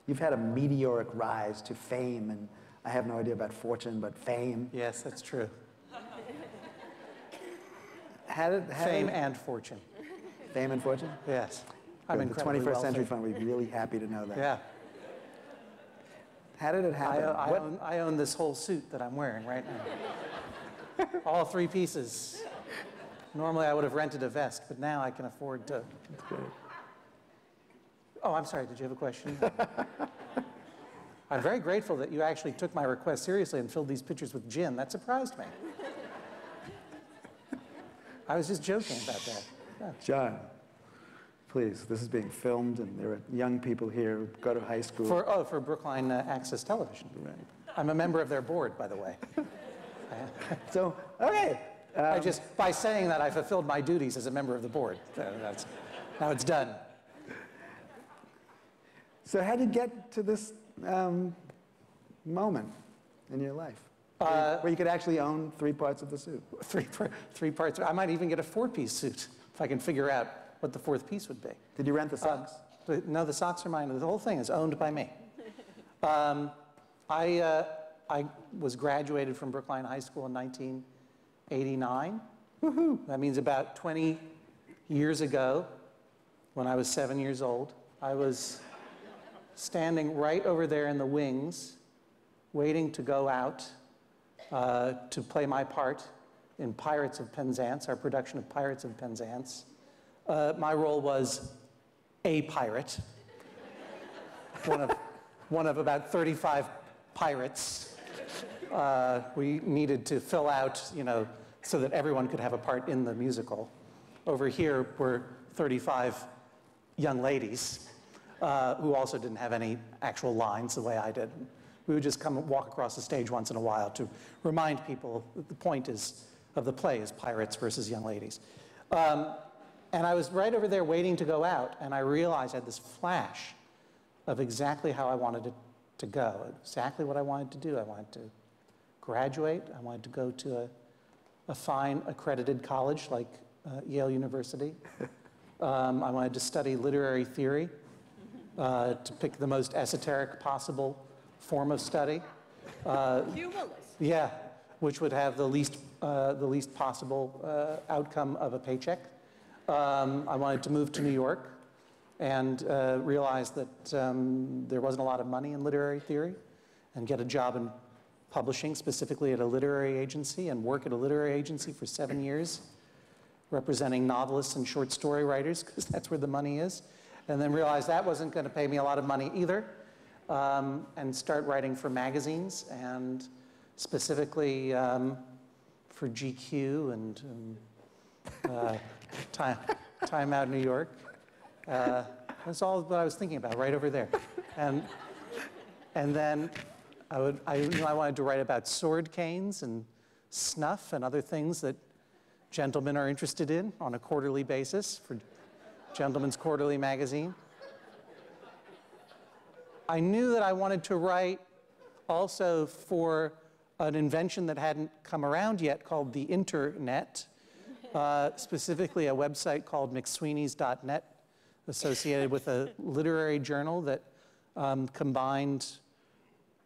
you've had a meteoric rise to fame, and I have no idea about fortune, but fame. Yes, that's true. Fame and fortune. Fame and fortune? Yes. I'm in the 21st Century Fund would be really happy to know that. Yeah. How did it happen? I own this whole suit that I'm wearing right now. All 3 pieces. Normally I would have rented a vest, but now I can afford to. That's great. Oh, I'm sorry, did you have a question? I'm very grateful that you actually took my request seriously and filled these pictures with gin. That surprised me. I was just joking about that. Yeah. John, please, this is being filmed, and there are young people here who go to high school. For Brookline Access Television. Right. I'm a member of their board, by the way. So, okay. By saying that, I fulfilled my duties as a member of the board. Now it's done. So how did you get to this moment in your life where you could actually own 3 parts of the suit? Three parts. I might even get a 4-piece suit if I can figure out what the 4th piece would be. Did you rent the socks? No, the socks are mine. The whole thing is owned by me. I was graduated from Brookline High School in 1989. Woohoo! That means about 20 years ago, when I was 7 years old, I was standing right over there in the wings, waiting to go out to play my part in Pirates of Penzance, our production of Pirates of Penzance. My role was a pirate, one of about 35 pirates. We needed to fill out, so that everyone could have a part in the musical. Over here were 35 young ladies who also didn't have any actual lines the way I did. We would just come and walk across the stage once in a while to remind people that the point of the play is pirates versus young ladies. And I was right over there waiting to go out, and I realized I had this flash of exactly how I wanted it to go, exactly what I wanted to do. I wanted to graduate. I wanted to go to a fine accredited college like Yale University. I wanted to study literary theory, to pick the most esoteric possible form of study. Humorless. Yeah, which would have the least possible outcome of a paycheck. I wanted to move to New York and realized that there wasn't a lot of money in literary theory, and get a job in publishing, specifically at a literary agency, and work at a literary agency for 7 years, representing novelists and short story writers, because that's where the money is. And then realized that wasn't going to pay me a lot of money either, and start writing for magazines, and specifically for GQ and Time Out New York. That's all that I was thinking about right over there. And then I wanted to write about sword canes and snuff and other things that gentlemen are interested in on a quarterly basis for Gentleman's Quarterly magazine. I knew that I wanted to write also for an invention that hadn't come around yet called the internet, specifically a website called McSweeney's.net, associated with a literary journal that combined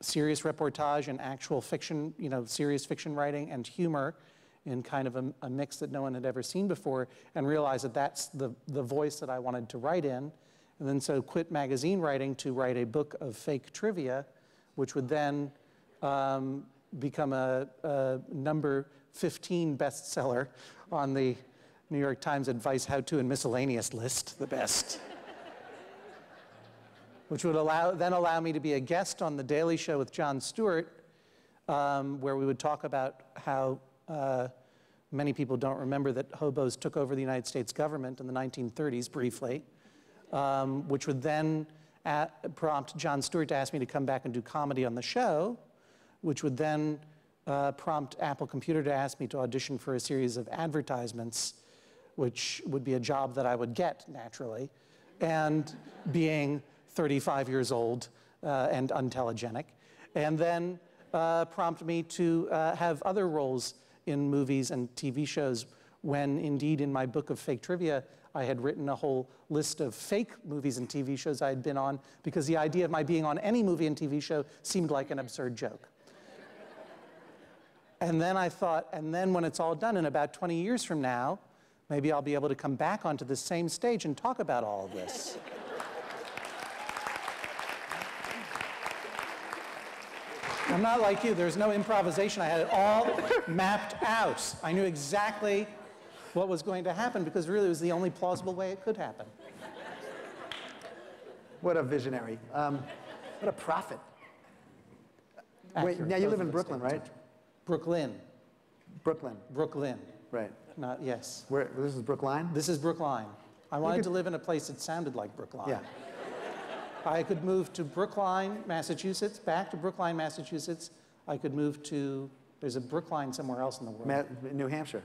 serious reportage and actual fiction, serious fiction writing and humor in kind of a mix that no one had ever seen before, and realized that that's the voice that I wanted to write in. And then so quit magazine writing to write a book of fake trivia, which would then become a number 15 bestseller on the New York Times Advice, How-To, and Miscellaneous list, the best. Which would then allow me to be a guest on The Daily Show with Jon Stewart, where we would talk about how many people don't remember that hobos took over the United States government in the 1930s briefly, which would then prompt Jon Stewart to ask me to come back and do comedy on the show, which would then prompt Apple Computer to ask me to audition for a series of advertisements, which would be a job that I would get naturally, and being 35 years old and untelegenic, and then prompt me to have other roles in movies and TV shows when indeed in my book of fake trivia, I had written a whole list of fake movies and TV shows I had been on because the idea of my being on any movie and TV show seemed like an absurd joke. And then I thought, and then when it's all done in about 20 years from now, maybe I'll be able to come back onto the same stage and talk about all of this. I'm not like you. There's no improvisation. I had it all mapped out. I knew exactly what was going to happen because really it was the only plausible way it could happen. What a visionary. What a prophet. Wait, Accurate. now you Both live of in those Brooklyn, statements. right? Brooklyn. Brooklyn, Brooklyn. right. Not, yes. Where, this is Brookline? This is Brookline. I wanted to live in a place that sounded like Brookline. Yeah. I could move to Brookline, Massachusetts, back to Brookline, Massachusetts. I could move to, there's a Brookline somewhere else in the world. New Hampshire.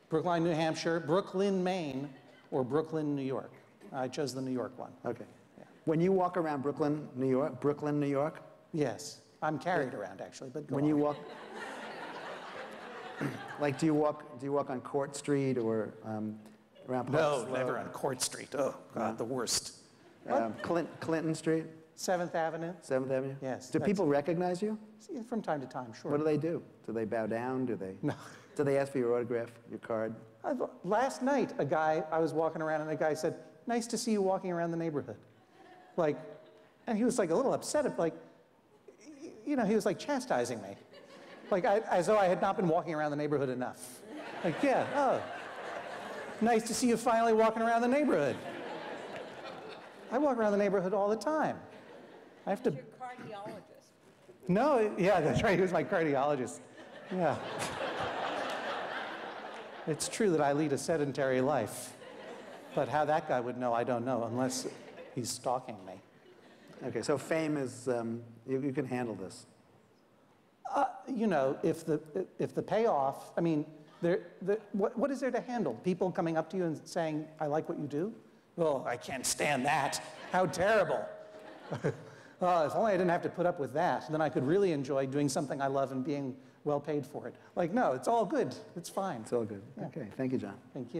Brookline, New Hampshire, Brooklyn, Maine, or Brooklyn, New York. I chose the New York one. Okay. When you walk around Brooklyn, New York, Yes. I'm carried around, actually, but go when on. you walk, like, do you walk on Court Street or around Park No, Slope? never on Court Street. Oh, God, the worst. Clinton Street, 7th Avenue? 7th Avenue? Yes, Do that's- people recognize you? Yeah, from time to time, sure. What do they do? Do they bow down? Do they? No. Do they ask for your autograph, your card? Last night, I was walking around and a guy said, "Nice to see you walking around the neighborhood." Like, and he was like a little upset, like, you know, he was like chastising me. Like, as though I had not been walking around the neighborhood enough. Like, yeah, oh, nice to see you finally walking around the neighborhood. I walk around the neighborhood all the time. I have to. Your cardiologist. No, yeah, that's right. He was my cardiologist. Yeah. It's true that I lead a sedentary life, but how that guy would know, I don't know, unless he's stalking me. Okay, so fame is, you can handle this. You know, if the payoff, I mean, what is there to handle? People coming up to you and saying, "I like what you do"? Oh, I can't stand that. How terrible. Oh, if only I didn't have to put up with that, then I could really enjoy doing something I love and being well paid for it. Like, no, it's all good. It's fine. It's all good. Yeah. Okay, thank you, John. Thank you.